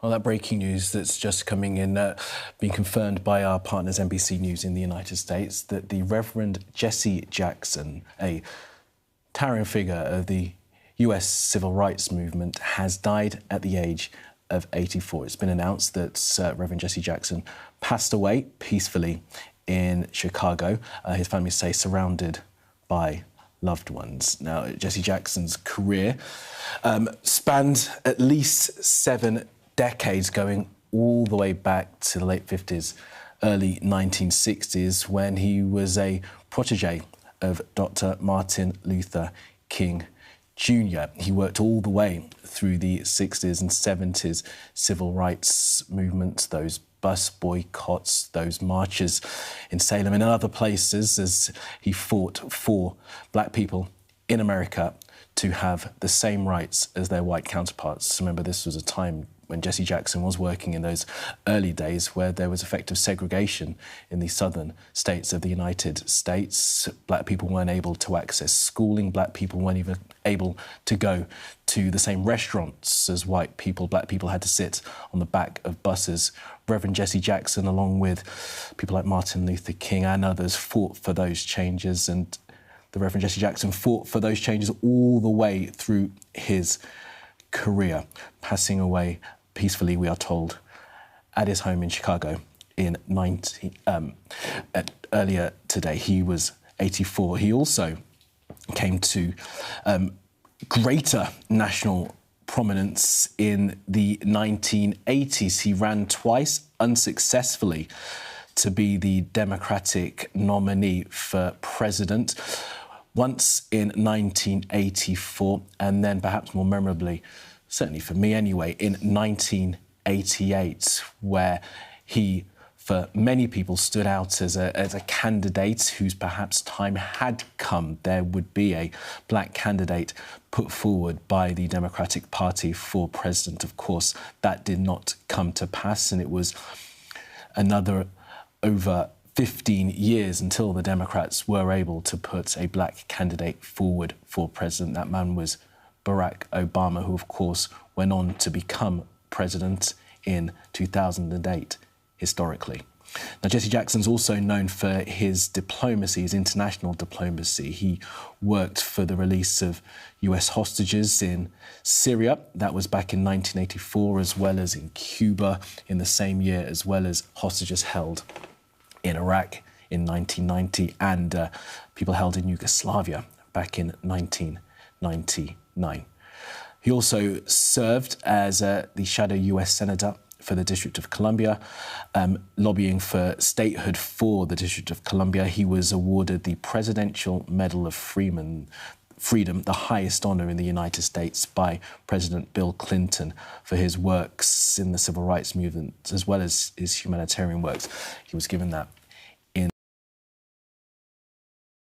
Well, that breaking news that's just coming in, being confirmed by our partners NBC News in the United States, that the Reverend Jesse Jackson, a towering figure of the US civil rights movement, has died at the age of 84. It's been announced that Reverend Jesse Jackson passed away peacefully in Chicago. His family say surrounded by loved ones. Now, Jesse Jackson's career spanned at least 7 decades, going all the way back to the late 50s, early 1960s, when he was a protege of Dr. Martin Luther King Jr. He worked all the way through the 60s and 70s civil rights movements, those bus boycotts, those marches in Salem and other places, as he fought for black people in America to have the same rights as their white counterparts. Remember, this was a time when Jesse Jackson was working in those early days where there was effective segregation in the southern states of the United States. Black people weren't able to access schooling. Black people weren't even able to go to the same restaurants as white people. Black people had to sit on the back of buses. Reverend Jesse Jackson, along with people like Martin Luther King and others, fought for those changes, and the Reverend Jesse Jackson fought for those changes all the way through his career, passing away peacefully, we are told, at his home in Chicago earlier today. He was 84. He also came to greater national prominence in the 1980s. He ran twice unsuccessfully to be the Democratic nominee for president, once in 1984, and then perhaps more memorably, certainly for me anyway, in 1988, where he, for many people, stood out as a candidate whose perhaps time had come. There would be a black candidate put forward by the Democratic Party for president. Of course, that did not come to pass, and it was another over 15 years until the Democrats were able to put a black candidate forward for president. That man was Barack Obama, who, of course, went on to become president in 2008, historically. Now, Jesse Jackson's also known for his diplomacy, his international diplomacy. He worked for the release of US hostages in Syria. That was back in 1984, as well as in Cuba in the same year, as well as hostages held in Iraq in 1990 and people held in Yugoslavia back in 1999. He also served as the shadow US Senator for the District of Columbia, lobbying for statehood for the District of Columbia. He was awarded the Presidential Medal of Freedom, the highest honor in the United States, by President Bill Clinton for his works in the civil rights movement, as well as his humanitarian works. He was given that